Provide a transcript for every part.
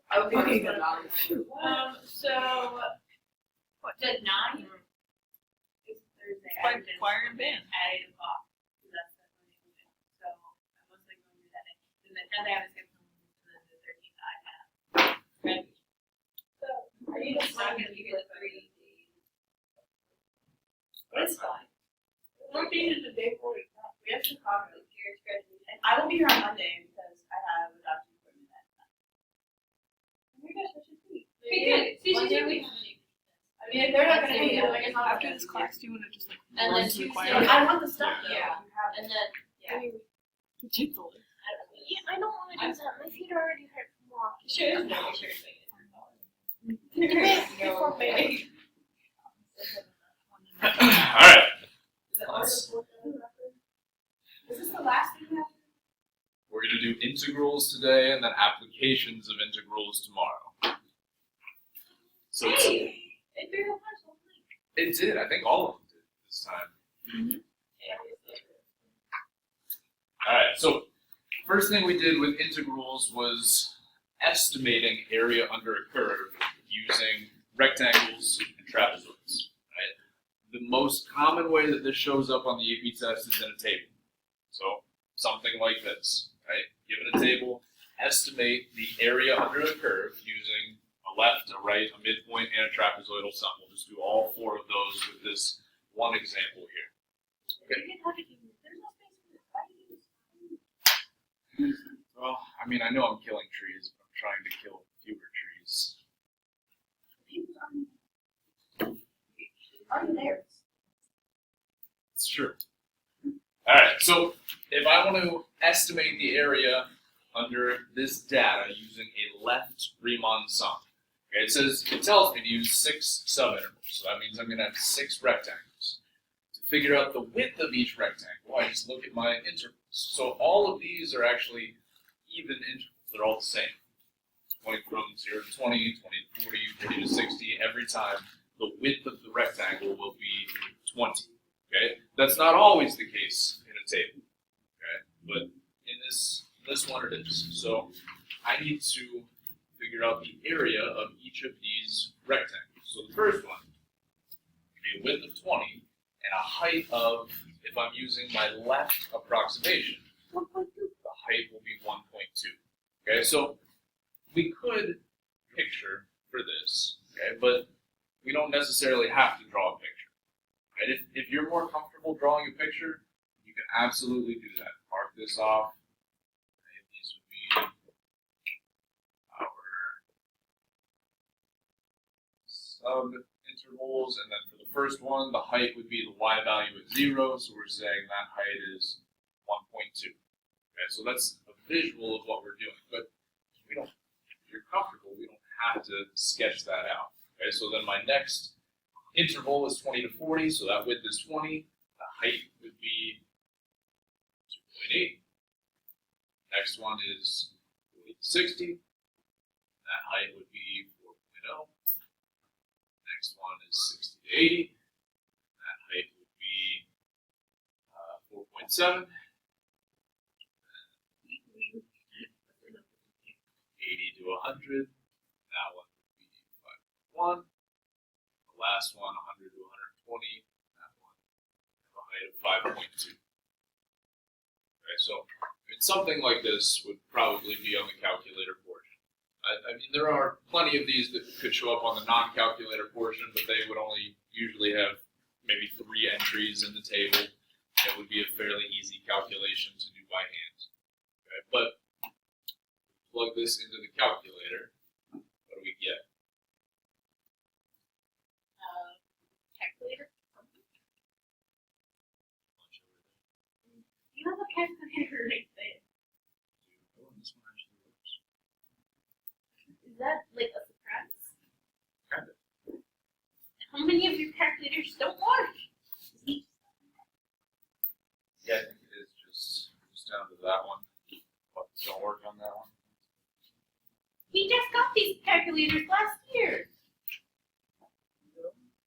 Okay, good. So, what, did 9? It's Thursday. Like choir and band. At 8 o'clock. That's the only thing. So, I was like going to do that. And the 10th I have is going to come to the 13th I have. Ready. So, are you just not going to be here the 3 days? It's fine. We're being the day before we come. We have Chicago, Garrett's graduation. I will be here on Monday because I have a doctor's appointment at 9. Oh my gosh, that should be. Monday we have I mean, if they're not gonna hang out, I guess I'll After this class, do you want to just like And run then to the Tuesday- choir? I want the stuff though. Yeah. and then Take the list. I don't want to do that. My feet are already hurt from walking. Sure. Before May. Alright. Is this the last thing we have to do? We're going to do integrals today and then applications of integrals tomorrow. So Hey! It very much it did. I think all of them did this time. Alright, so first thing we did with integrals was estimating area under a curve using rectangles and trapezoids. Right? The most common way that this shows up on the AP test is in a table. So something like this, right? Given a table, estimate the area under a curve using a left, a right, a midpoint, and a trapezoidal sum. We'll just do all 4 of those with this one example here. Well, I mean, I know I'm killing trees, but I'm trying to kill fewer trees. Already there. It's true. Alright, so if I want to estimate the area under this data using a left Riemann sum, okay, it tells me to use 6 subintervals, so that means I'm going to have 6 rectangles. To figure out the width of each rectangle, I just look at my intervals. So all of these are actually even intervals, they're all the same. Going from 0 to 20, 20 to 40, 40 to 60, every time the width of the rectangle will be 20. Okay, that's not always the case in a table. Okay, but in this one it is. So I need to figure out the area of each of these rectangles. So the first one would be a width of 20 and a height of, if I'm using my left approximation, the height will be 1.2. Okay, so we could picture for this, okay, but we don't necessarily have to draw a picture. Right? If you're more comfortable drawing a picture, you can absolutely do that. Mark this off. Okay, these would be our sub-intervals, and then for the first one, the height would be the y value at 0, so we're saying that height is 1.2. Okay, so that's a visual of what we're doing, but we don't, if you're comfortable, we don't have to sketch that out. Okay, so then my next interval is 20 to 40, so that width is 20. The height would be 2.8. Next one is 40 to 60. That height would be 4.0. Next one is 60 to 80. That height would be 4.7. 80 to 100. That one would be 5.1. The last one, 100 to 120. That one have a height of 5.2. Okay, so something like this would probably be on the calculator portion. I mean, there are plenty of these that could show up on the non-calculator portion, but they would only usually have maybe 3 entries in the table. It would be a fairly easy calculation to do by hand. Okay, but plug this into the calculator, what do we get? Calculator. You have a calculator right there. Oh, this one actually works. Is that like a surprise? Kind of. How many of your calculators don't work? Yeah, I think it is just down to that one. But don't work on that one. We just got these calculators last year.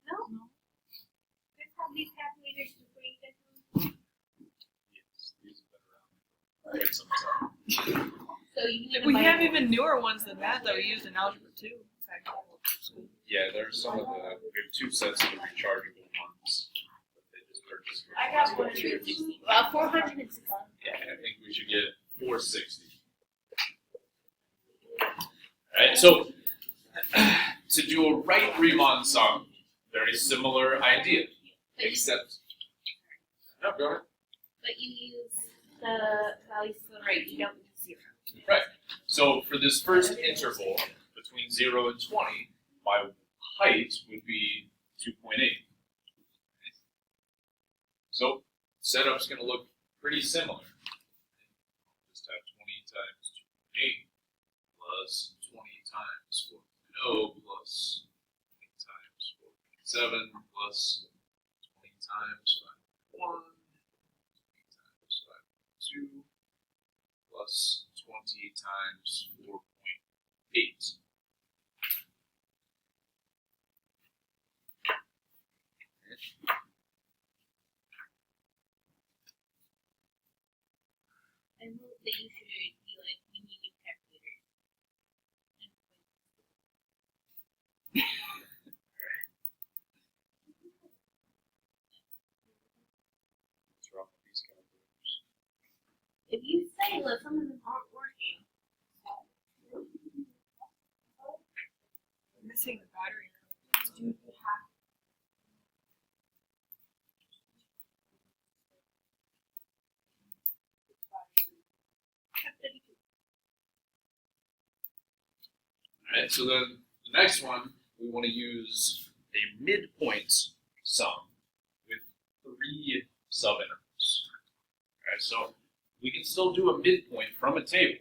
No? There's how these calculators to bring this. Yes, these have been around for quite some time. So you need to We buy have more. even newer ones than that we used in algebra too. Back in school. Yeah, there's some of the, we have two sets of the rechargeable ones. That they just purchased. I got one of yours. 460. Yeah, I think we should get 460. Alright, so to do a right Riemann sum, very similar idea, But you, except. No, go ahead. but you use the values to the right, you don't use 0. Right. So for this first interval between 0 and 20, my height would be 2.8. So setup's going to look pretty similar. Just have 20 times 2.8 plus 20 times 4.0 plus 20 times 4.7 plus 20 times 5.1, 20 times 5.2 plus 20 times 4.8. I know that you should be like, we need new calculators. What's wrong with these calculators? If you say that some of them aren't working, I'm missing the battery. Alright, so then the next one, we want to use a midpoint sum with 3 subintervals. Alright, so we can still do a midpoint from a table.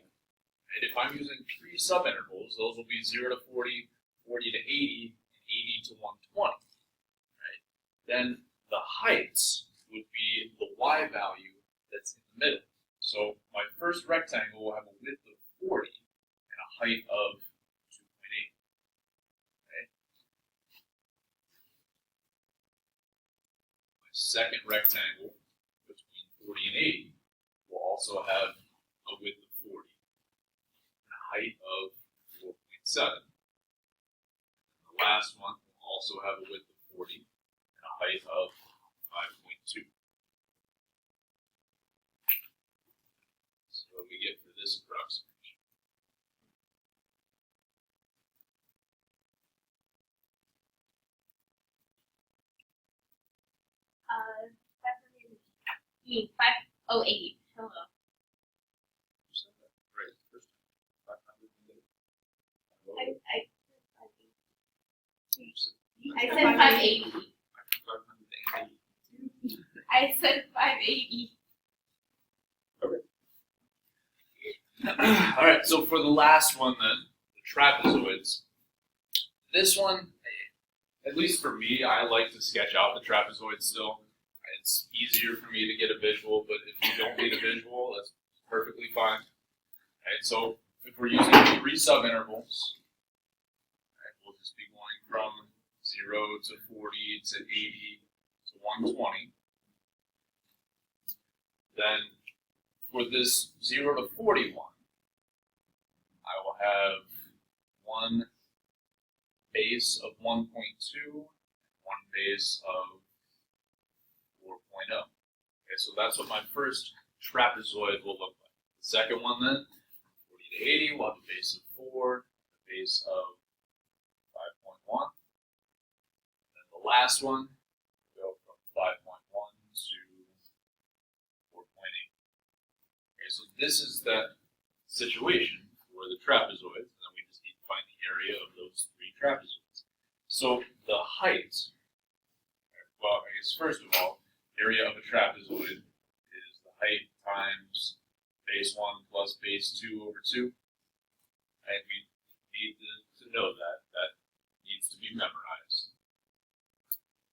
And if I'm using 3 subintervals, those will be 0 to 40, 40 to 80, and 80 to 120. Right? Then the heights would be the y value that's in the middle. So my first rectangle will have a width of 40 and a height of 2.8. Okay? My second rectangle between 40 and 80 will also have a width of 40 and a height of 4.7. The last one will also have a width of 40 and a height of 5.2. So what do we get for this approximation? you mean 508. Hello. You said that right the first time. 508. I said 580. 580. I said 580. All right, so for the last one then, the trapezoids. This one, at least for me, I like to sketch out the trapezoid still. It's easier for me to get a visual, but if you don't need a visual, that's perfectly fine. Right, so if we're using 3 subintervals, right, we'll just be going from 0 to 40 to 80 to 120. Then for this 0 to 41, I will have one base of 1.2, one base of 4.0. Okay, so that's what my first trapezoid will look like. The second one then, 40 to 80, we'll have a base of 4, a base of 5.1. And then the last one, we'll go from 5.1 to 4.8. Okay, so this is the situation for the trapezoids, and then we just need to find the area of those 3 trapezoids. So the height, well, I guess first of all, area of a trapezoid is the height times base 1 plus base 2 over 2. And we need to know that. That needs to be memorized.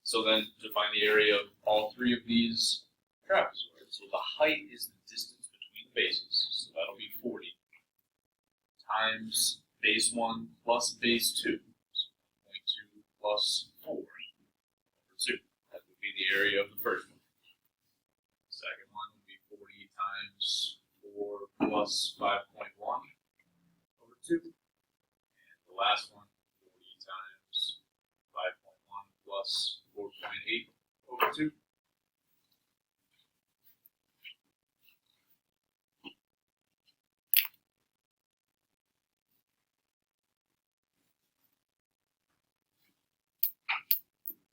So then to find the area of all 3 of these trapezoids, so the height is the distance between the bases, so that'll be 40, times base 1 plus base 2, so 1.2 plus 4 over 2. That would be the area of the first one. The second one would be 40 times 4 plus 5.1 over 2. And the last one, 40 times 5.1 plus 4.8 over 2.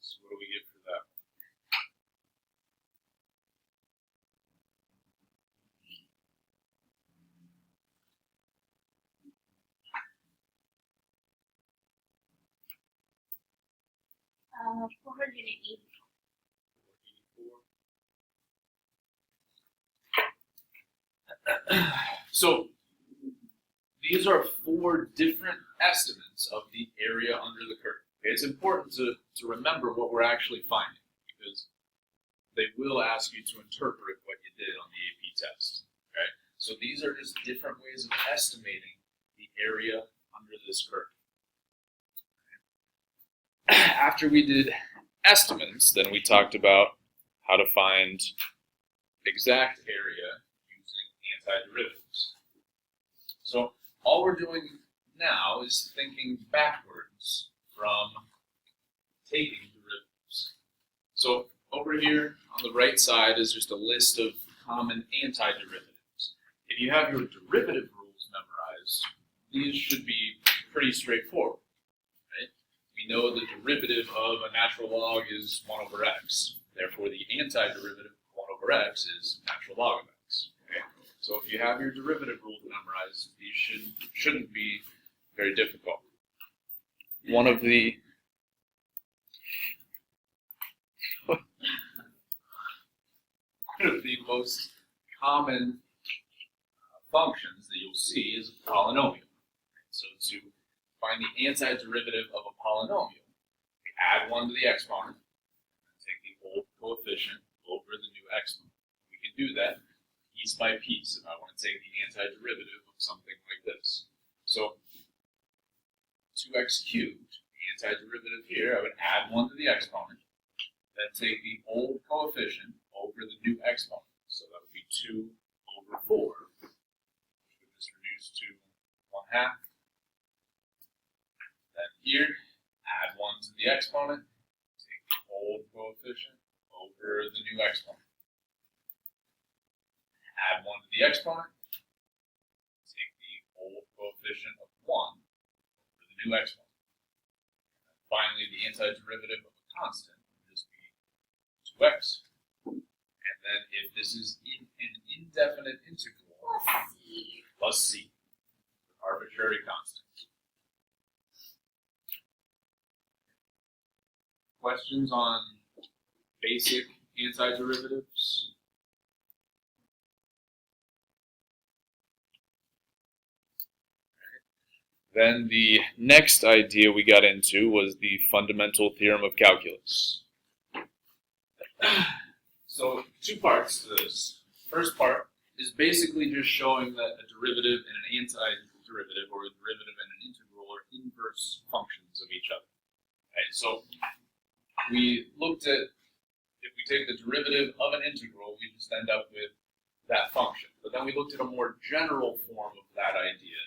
So what do we get for that? $480. 484. So these are 4 different estimates of the area under the curve. Okay, it's important to remember what we're actually finding, because they will ask you to interpret what you did on the AP test. Okay, so these are just different ways of estimating the area under this curve. After we did estimates, then we talked about how to find exact area using antiderivatives. So all we're doing now is thinking backwards from taking derivatives. So over here on the right side is just a list of common antiderivatives. If you have your derivative rules memorized, these should be pretty straightforward. We know the derivative of a natural log is 1 over x. Therefore, the antiderivative of 1 over x is natural log of x. Okay? So if you have your derivative rules memorized, these shouldn't be very difficult. One of the most common functions that you'll see is a polynomial. So to find the antiderivative of a polynomial, we add 1 to the exponent, and take the old coefficient over the new exponent. We can do that piece by piece if I want to take the antiderivative of something like this. So 2x cubed, the antiderivative here, I would add 1 to the exponent, then take the old coefficient over the new exponent. So that would be 2 over 4, which would just reduce to 1/2. Then here, add 1 to the exponent, take the old coefficient over the new exponent. Add 1 to the exponent, take the old coefficient of 1 over the new exponent. And finally, the antiderivative of a constant would just be 2x. And then if this is in an indefinite integral, plus c, arbitrary constant. Questions on basic antiderivatives? Then the next idea we got into was the fundamental theorem of calculus. So 2 parts to this. First part is basically just showing that a derivative and an antiderivative, or a derivative and an integral, are inverse functions of each other. Okay, so we looked at, if we take the derivative of an integral, we just end up with that function. But then we looked at a more general form of that idea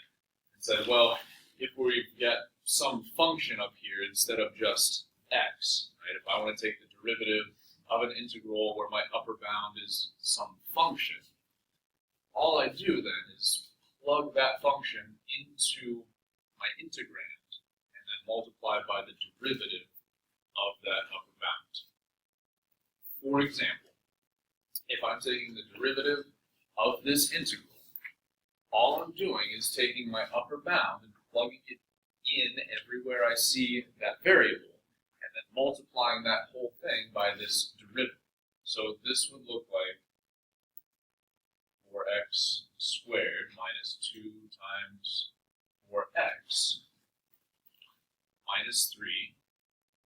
and said, well, if we get some function up here instead of just x, right? If I want to take the derivative of an integral where my upper bound is some function, all I do then is plug that function into my integrand and then multiply by the derivative of that upper bound. For example, if I'm taking the derivative of this integral, all I'm doing is taking my upper bound and plugging it in everywhere I see that variable, and then multiplying that whole thing by this derivative. So this would look like 4x squared minus 2 times 4x minus 3,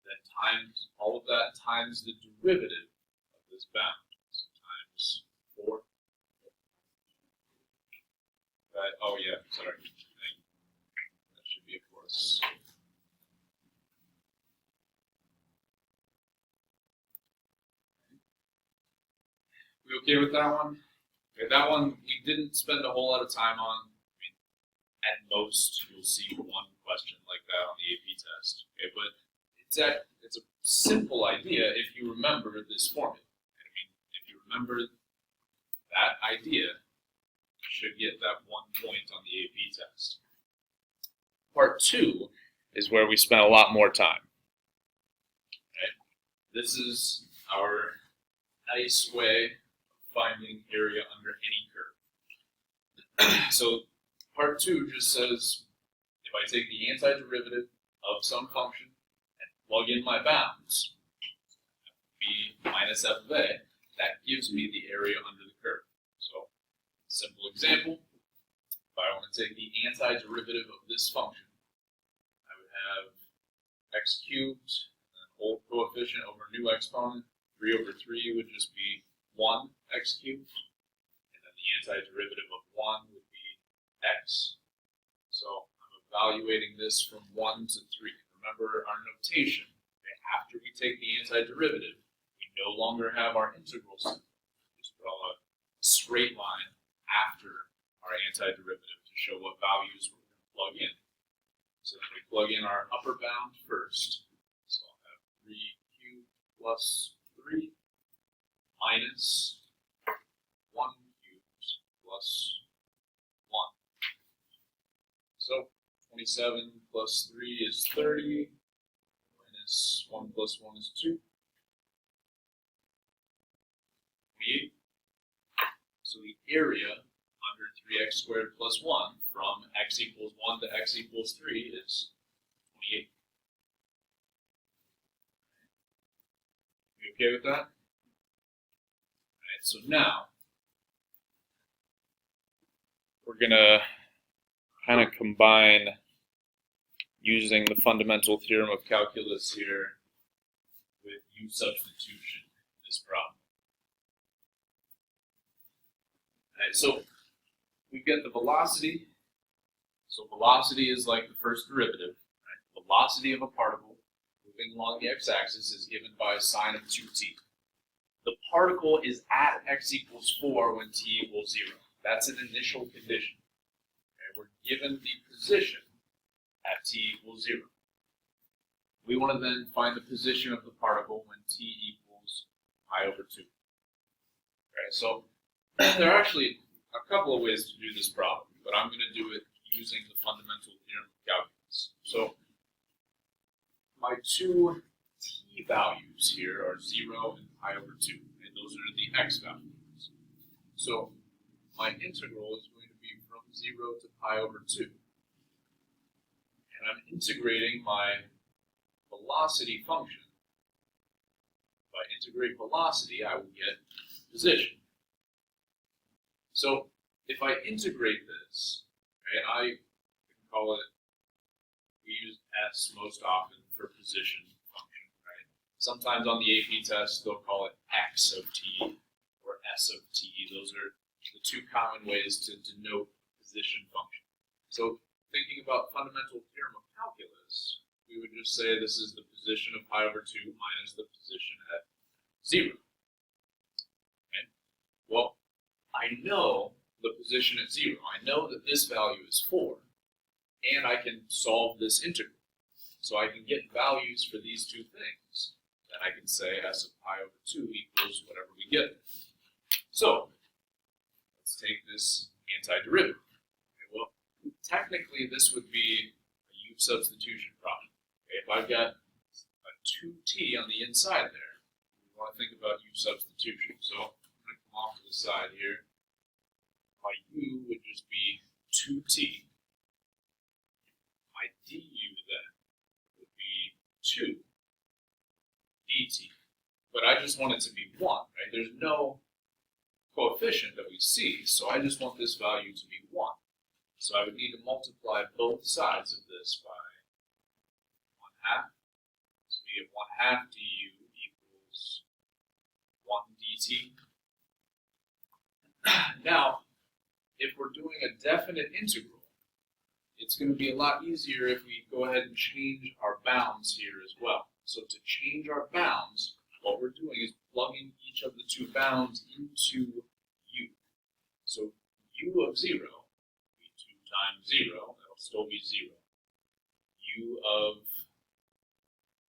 then times all of that times the derivative of this bound, so times 4. Oh yeah, sorry. That should be a plus. We okay with that one? Okay, that one we didn't spend a whole lot of time on. I mean, at most, you'll see one question like that on the AP test. Okay, but it's a simple idea if you remember this formula. I mean, if you remember that idea, you should get that 1 point on the AP test. Part 2 is where we spent a lot more time. Okay? This is our nice way of finding area under any curve. So part 2 just says, if I take the antiderivative of some function and plug in my bounds, b minus f of a, that gives me the area under the curve. So, simple example, if I want to take the antiderivative of this function, I would have x cubed, an old coefficient over new exponent, 3 over 3 would just be 1 x cubed, and then the antiderivative of 1 would be x. So I'm evaluating this from 1 to 3. Remember our notation. Okay, after we take the antiderivative, we no longer have our integral symbol. Just draw a straight line after our antiderivative to show what values we're going to plug in. So then we plug in our upper bound first. So I'll have 3 cubed plus 3 minus 1 cubed plus 1. So 27 plus 3 is 30, minus 1 plus 1 is 2. 28. So the area under 3x squared plus 1 from x equals 1 to x equals 3 is 28. You okay with that? Alright, so now we're going to kind of combine using the fundamental theorem of calculus here with u substitution in this problem. Alright, so we get the velocity. So velocity is like the first derivative. Right? Velocity of a particle moving along the x-axis is given by sine of 2t. The particle is at x equals 4 when t equals 0. That's an initial condition. Okay? We're given the position at t equals 0. We want to then find the position of the particle when t equals pi over 2. Okay? So there are actually a couple of ways to do this problem, but I'm going to do it using the fundamental theorem of calculus. So my two t values here are 0 and pi over 2, and those are the x values. So my integral is going to be from 0 to pi over 2. And I'm integrating my velocity function. If I integrate velocity, I will get position. So if I integrate this, right, I can call it, we use S most often for position function, right? Sometimes on the AP test, they'll call it X of t or S of t. Those are the two common ways to denote position function. So thinking about fundamental theorem of calculus, we would just say this is the position of pi over 2 minus the position at 0. Okay? Well, I know the position at 0. I know that this value is 4, and I can solve this integral. So I can get values for these two things. Then I can say s of pi over 2 equals whatever we get. So let's take this antiderivative. Okay, well, technically this would be a u substitution problem. Okay, if I've got a 2t on the inside there, we want to think about u substitution. So I'm going to come off to the side here. My u would just be 2t. My du then would be 2 dt. But I just want it to be 1, right? There's no coefficient that we see, so I just want this value to be 1. So I would need to multiply both sides of this by 1/2. So we get 1/2 du equals 1 dt. Now, if we're doing a definite integral, it's going to be a lot easier if we go ahead and change our bounds here as well. So to change our bounds, what we're doing is plugging each of the two bounds into u. So u of 0 will be 2 times 0, that'll still be 0. U of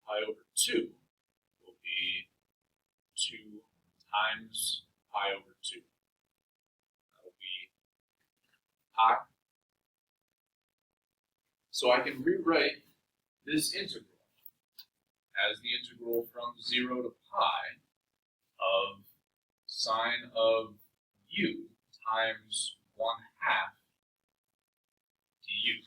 pi over 2 will be 2 times pi over 2. That'll be pi. So I can rewrite this integral as the integral from 0 to pi of sine of u times 1/2 du.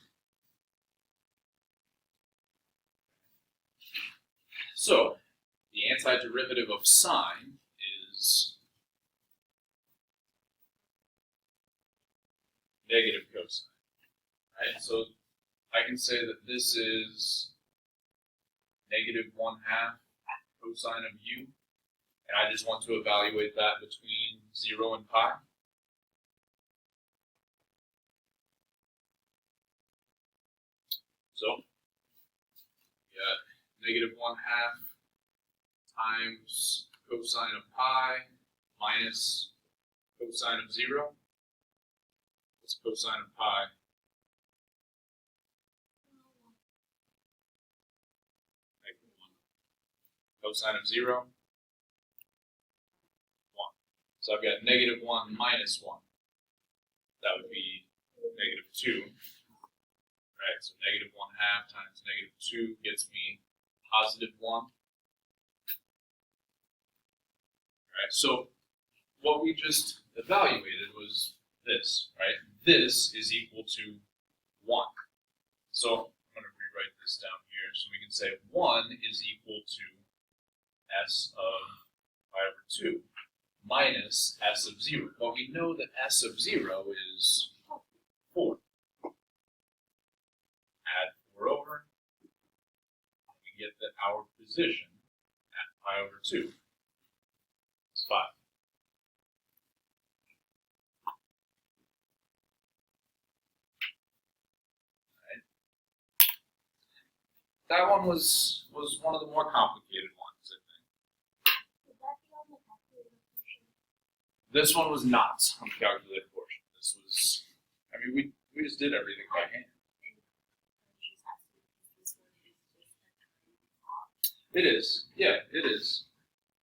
So the antiderivative of sine is negative cosine, right? So I can say that this is negative 1/2 cosine of u, and I just want to evaluate that between 0 and pi. So, we got negative 1/2 times cosine of pi minus cosine of 0. What's cosine of pi? Negative 1. Cosine of 0? 1. So I've got negative 1 minus 1. That would be negative 2. Right, so negative 1/2 times negative 2 gets me positive 1. Right, so what we just evaluated was this, right? This is equal to 1. So I'm going to rewrite this down here. So we can say 1 is equal to s of pi over 2 minus s of 0. Well, we know that s of 0 is 4. Add 4 over, and we get that our position at pi over 2 is 5. Right. That one was one of the more complicated ones, I think. Would that be on the calculator portion? This one was not on the calculated portion. This was, I mean, we just did everything by hand. It is, yeah, it is.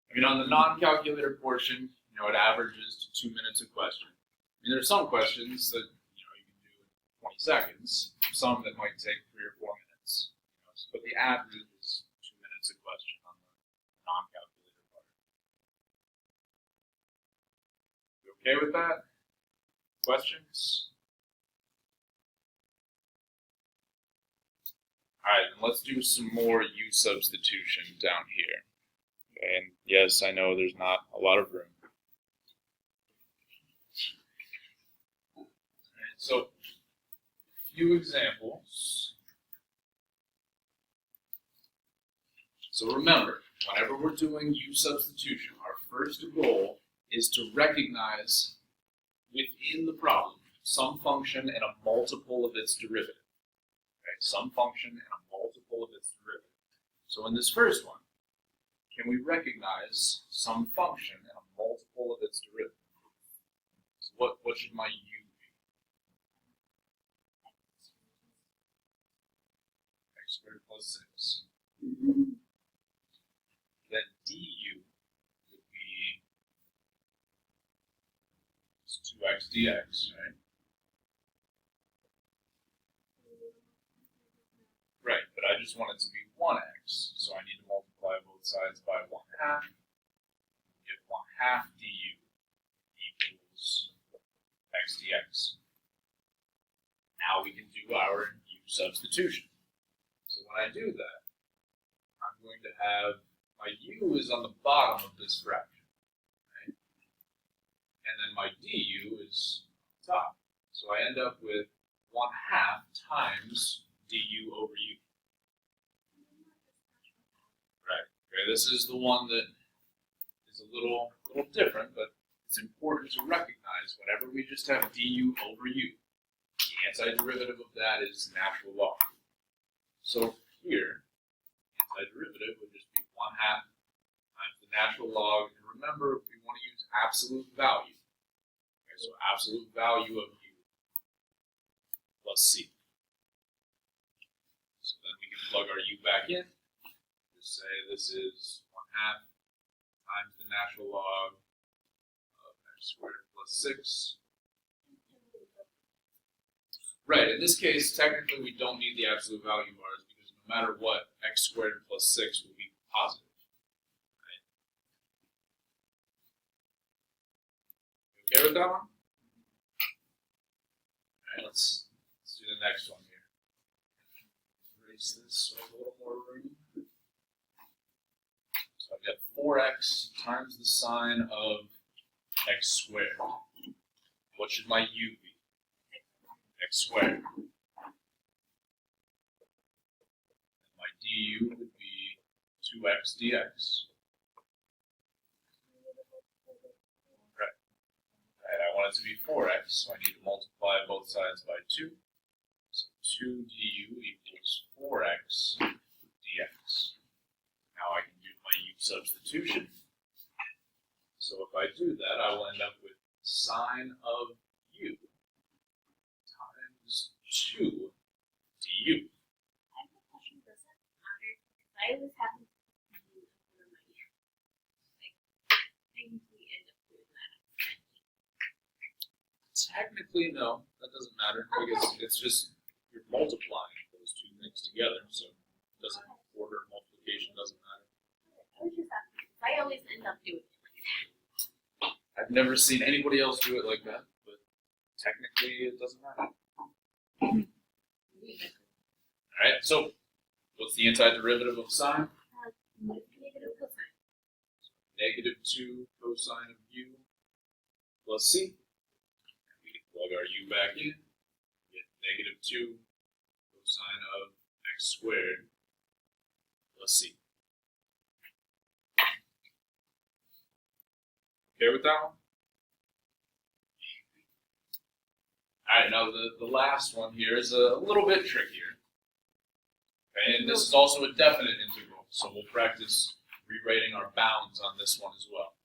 I mean, on the non-calculator portion, you know, it averages to 2 minutes a question. I mean, there are some questions that, you know, you can do in 20 seconds, some that might take 3 or 4 minutes. You know, but the average is 2 minutes a question on the non-calculator part. You okay with that? Questions? All right, and let's do some more u substitution down here. Okay, and yes, I know there's not a lot of room. All right, so, a few examples. So remember, whenever we're doing u substitution, our first goal is to recognize within the problem some function and a multiple of its derivative. Okay, some function and a multiple of its derivative. So in this first one, can we recognize some function and a multiple of its derivative? So what should my u be? X squared plus 6. Then du would be 2x dx, right? Right, but I just want it to be 1x, so I need to multiply both sides by 1/2. Get 1/2 du equals x dx. Now we can do our u substitution. So when I do that, I'm going to have my u is on the bottom of this fraction, right? And then my du is on top. So I end up with 1/2 times du over u. Right. Okay, this is the one that is a little different, but it's important to recognize whenever we just have du over u, the antiderivative of that is natural log. So here, antiderivative would just be 1/2 times the natural log. And remember, we want to use absolute value. Okay, So absolute value of u plus c. So then we can plug our u back in. Just say this is 1/2 times the natural log of x squared plus 6. Right, in this case, technically we don't need the absolute value bars because no matter what, x squared plus 6 will be positive. Right? You okay with that one? Alright, let's do the next one here. Erase this so I have a little more room. So I've got 4x times the sine of x squared. What should my u be? X squared. And my du would be 2x dx. Right. And I want it to be 4x, so I need to multiply both sides by 2. So 2 du equals 4x dx. Now I can do my u substitution. So if I do that, I will end up with sine of u times 2 du. I have a question. Does that matter? Because I always have to do for my like technically end up doing that. Technically, no, that doesn't matter because it's just you're multiplying those two things together, so it doesn't order multiplication doesn't matter. I was just asking. Because I always end up doing it like that. I've never seen anybody else do it like that, but technically it doesn't matter. Alright, so what's the antiderivative of sine? Negative cosine. Negative 2 cosine of u plus c. And we can plug our u back in. Get negative 2 cosine of x squared plus c. Okay with that one? Alright, now the last one here is a little bit trickier. Okay, and this is also a definite integral, so we'll practice rewriting our bounds on this one as well.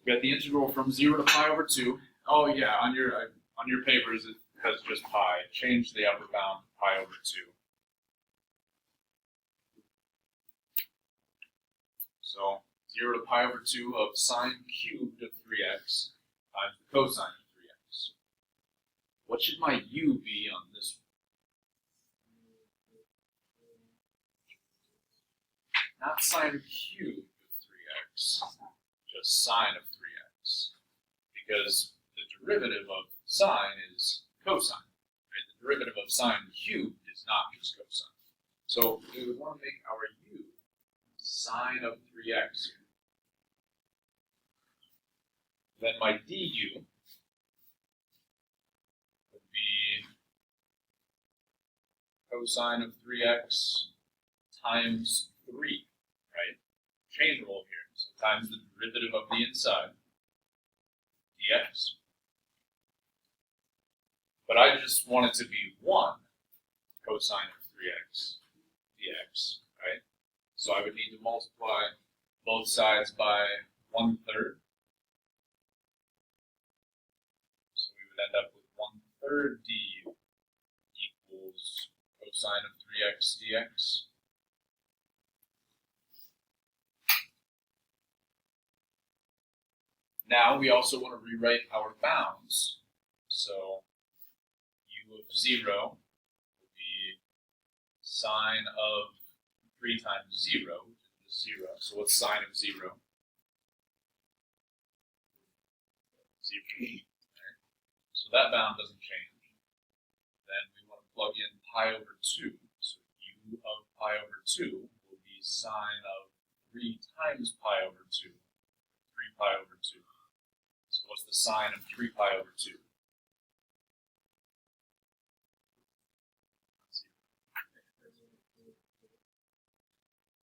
We've got the integral from 0 to pi over 2. Oh yeah, on your papers it has just pi. Change the upper bound to pi over 2. So 0 to pi over 2 of sine cubed of 3x times the cosine of 3x. What should my u be on this one? Not sine cubed of 3x, just sine of 3x. Because the derivative of sine is cosine. Right? The derivative of sine cubed is not just cosine. So we would want to make our u sine of 3x here. Then my du would be cosine of 3x times 3, right? Chain rule here, so times the derivative of the inside, dx. But I just want it to be 1 cosine of 3x dx, right? So I would need to multiply both sides by 1/3. So we would end up with 1/3 du equals cosine of 3x dx. Now we also want to rewrite our bounds. So u of 0 will be sine of 3 times 0, which is 0. So what's sine of 0? 0. Right? So that bound doesn't change. Then we want to plug in pi over 2. So u of pi over 2 will be sine of 3 times pi over 2. 3 pi over 2. So what's the sine of 3 pi over 2?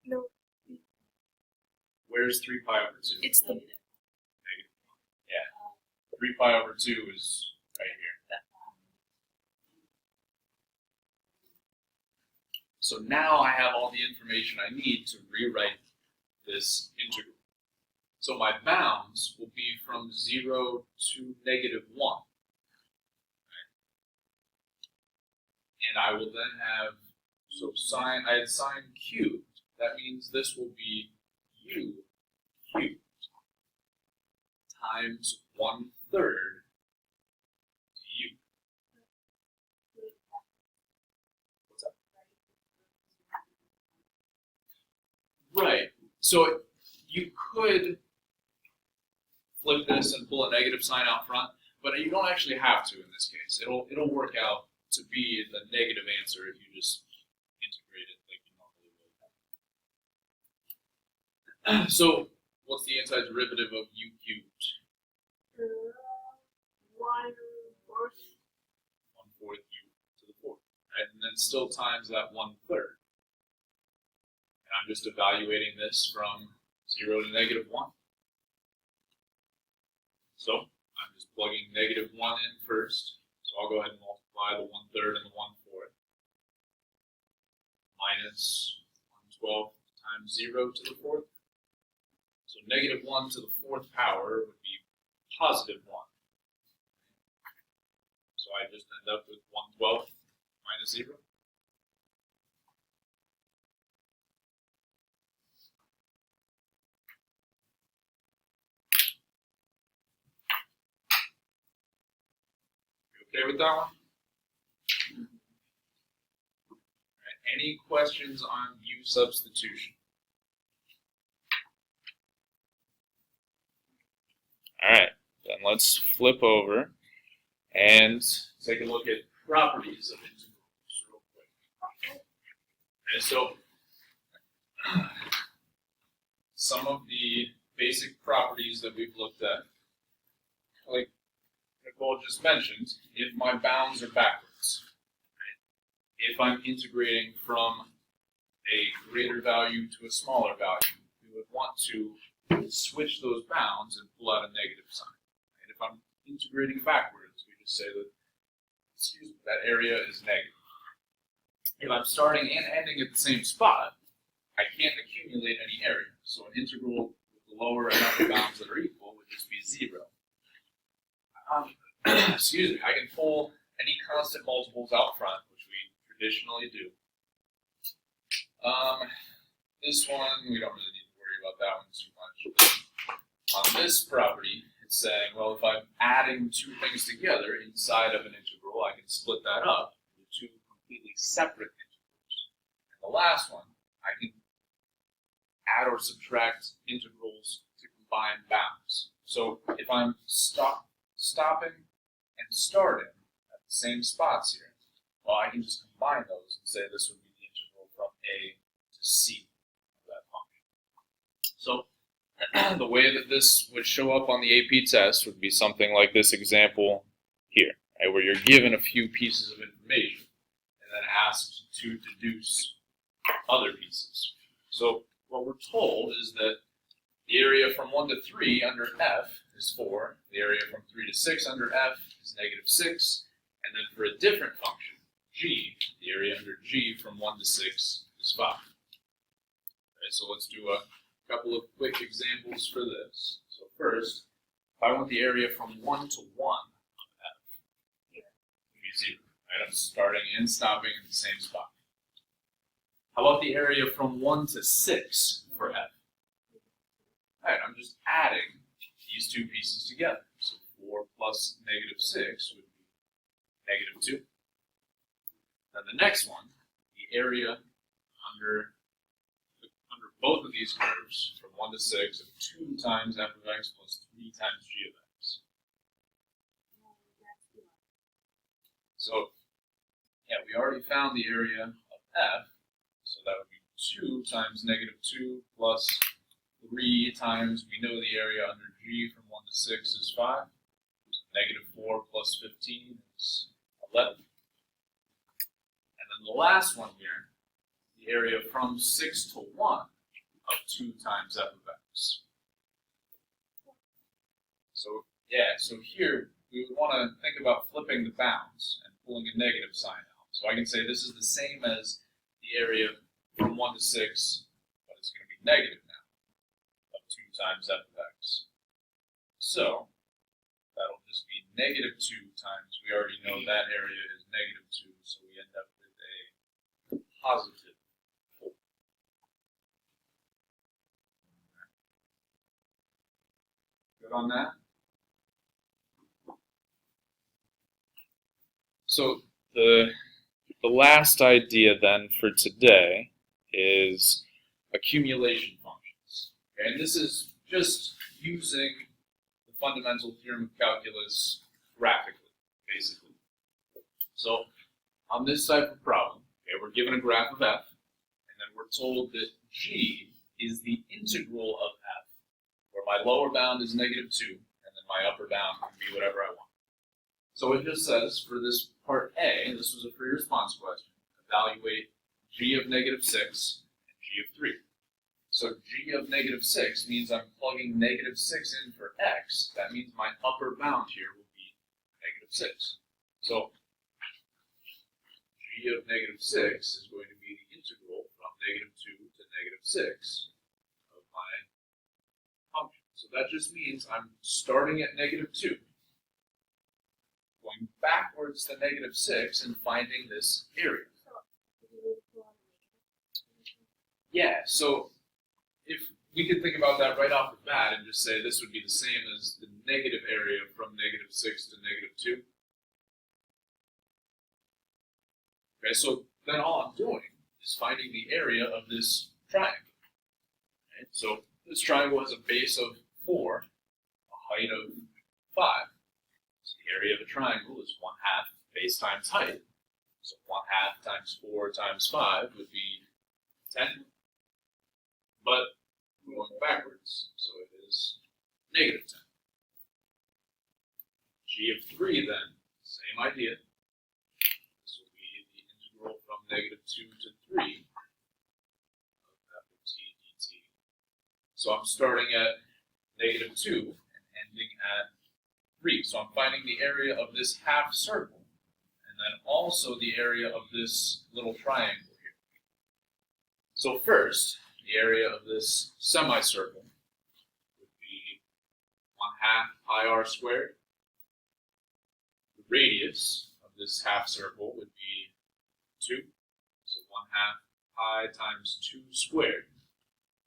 No, Where's 3 pi over 2? it's the Negative. Yeah. 3 pi over 2 is right here. So now I have all the information I need to rewrite this integral. So my bounds will be from 0 to -1. And I will then have, so I had sine cubed. That means this will be u cubed times 1/3 u. What's up? Right. So you could flip this and pull a negative sign out front, but you don't actually have to in this case. It'll work out to be the negative answer if you just integrate it like you normally would. So what's the antiderivative of u cubed? 1/4. 1/4 u to the 4th, right? And then still times that 1/3. And I'm just evaluating this from 0 to -1. So I'm just plugging -1 in first. So I'll go ahead and multiply the 1/3 and the 1/4. Minus 1/12 times 0 to the 4th. So -1 to the 4th power would be +1. So I just end up with 1/12 minus 0. You okay with that one? All right, any questions on u substitution? All right, then let's flip over and take a look at properties of integrals real quick. Okay, so some of the basic properties that we've looked at, like Nicole just mentioned, if my bounds are backwards, right? If I'm integrating from a greater value to a smaller value, we would want to switch those bounds and pull out a negative sign. And if I'm integrating backwards, we just say that, that area is negative. If I'm starting and ending at the same spot, I can't accumulate any area. So an integral with the lower and upper bounds that are equal would just be 0. I can pull any constant multiples out front, which we traditionally do. This one, we don't really need to worry about that one too much. On this property, it's saying, well, if I'm adding two things together inside of an integral, I can split that up into two completely separate integrals. And the last one, I can add or subtract integrals to combine bounds. So if I'm stopping and starting at the same spots here, well, I can just combine those and say this would be the integral from A to C of that function. So the way that this would show up on the AP test would be something like this example here, right, where you're given a few pieces of information and then asked to deduce other pieces. So what we're told is that the area from 1 to 3 under F is 4, the area from 3 to 6 under F is -6, and then for a different function, G, the area under G from 1 to 6 is 5. Okay, so let's do a couple of quick examples for this. So first, if I want the area from 1 to 1 of F, it would be 0. Right? I'm starting and stopping in the same spot. How about the area from 1 to 6 for F? Right, I'm just adding these two pieces together. So 4 plus -6 would be -2. Then the next one, the area under both of these curves, from 1 to 6, of 2 times f of x plus 3 times g of x. So, yeah, we already found the area of f, so that would be 2 times -2 plus 3 times, we know the area under g from 1 to 6 is 5. So -4 plus 15 is 11. And then the last one here, the area from 6 to 1 of 2 times f of x. So, yeah, so here we would want to think about flipping the bounds and pulling a negative sign out. So I can say this is the same as the area from 1 to 6, but it's going to be negative now, of 2 times f of x. So that'll just be negative 2 times, we already know that area is negative 2, so we end up with a positive 4. Good on that? So the last idea then for today is accumulation functions. Okay, and this is just using the fundamental theorem of calculus graphically, basically. So on this type of problem, okay, we're given a graph of f, and then we're told that g is the integral of f, where my lower bound is negative 2, and then my upper bound can be whatever I want. So it just says, for this part A, this was a free response question, evaluate g of negative 6 and g of 3. So g of negative 6 means I'm plugging negative 6 in for x. That means my upper bound here will be negative 6. So g of negative 6 is going to be the integral from negative 2 to negative 6 of my function. So that just means I'm starting at negative 2. Going backwards to negative 6 and finding this area. Yeah, so if we could think about that right off the bat and just say this would be the same as the negative area from negative 6 to negative 2. Okay, so then all I'm doing is finding the area of this triangle. Okay, so this triangle has a base of 4, a height of 5. So the area of a triangle is 1/2 base times height. So 1/2 times 4 times 5 would be 10. But we're going backwards, so it is negative 10. G of 3 then, same idea. This will be the integral from negative 2 to 3 of f of t dt. So I'm starting at negative 2 and ending at 3. So I'm finding the area of this half circle, and then also the area of this little triangle here. So first, the area of this semicircle would be 1/2 pi r squared. The radius of this half circle would be 2. So 1/2 pi times 2 squared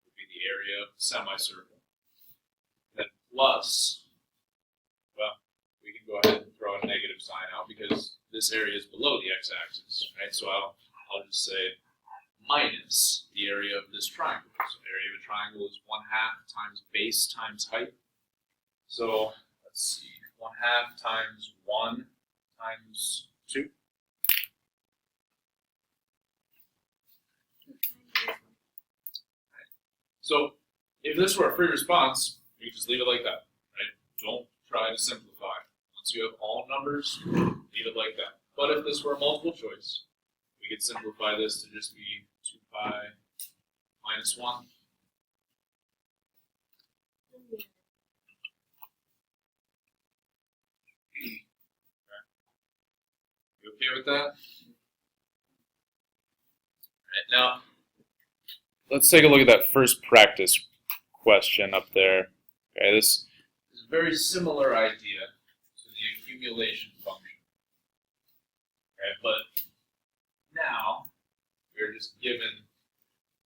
would be the area of the semicircle. Then plus, well, we can go ahead and throw a negative sign out because this area is below the x-axis, right? So I'll just say minus the area of this triangle. So the area of a triangle is 1/2 times base times height. So let's see, 1/2 times 1 times 2. So if this were a free response, you just leave it like that, right? Don't try to simplify. Once you have all numbers, leave it like that. But if this were a multiple choice, we could simplify this to just be 2 pi minus 1. Okay. You okay with that? All right, now, let's take a look at that first practice question up there. Okay, this is a very similar idea to the accumulation function. Okay, but now we're just given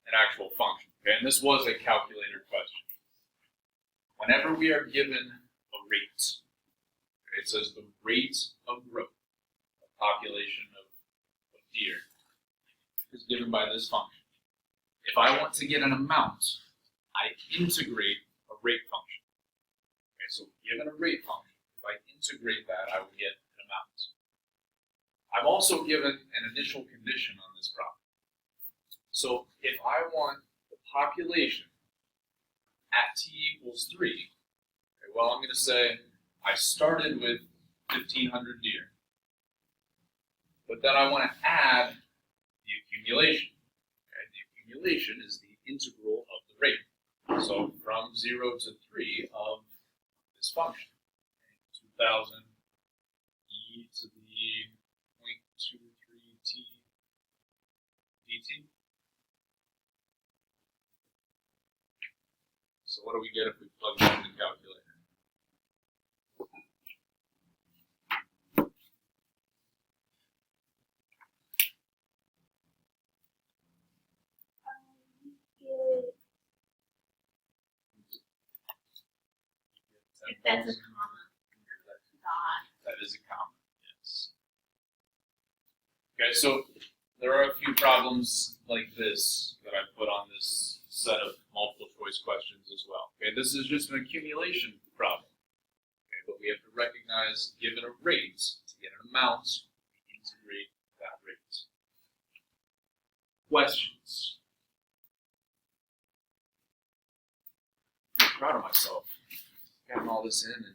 an actual function. Okay, and this was a calculator question. Whenever we are given a rate, okay, it says the rate of growth, of population of deer, is given by this function. If I want to get an amount, I integrate a rate function. Okay, so given a rate function, if I integrate that, I will get an amount. I'm also given an initial condition on this problem. So if I want the population at t equals 3, okay, well, I'm going to say I started with 1,500 deer, but then I want to add the accumulation. Okay, the accumulation is the integral of the rate. So from 0 to 3 of this function, okay, 2,000 e to the 0.23 t dt. So what do we get if we plug that in the calculator? If that's a comma, dot. That is a comma, yes. Okay, so there are a few problems like this that I put on this set of multiple choice questions as well. Okay, this is just an accumulation problem. Okay, but we have to recognize, given a rate, to get an amount, we integrate that rate. Questions? I'm proud of myself. Gotten all this in and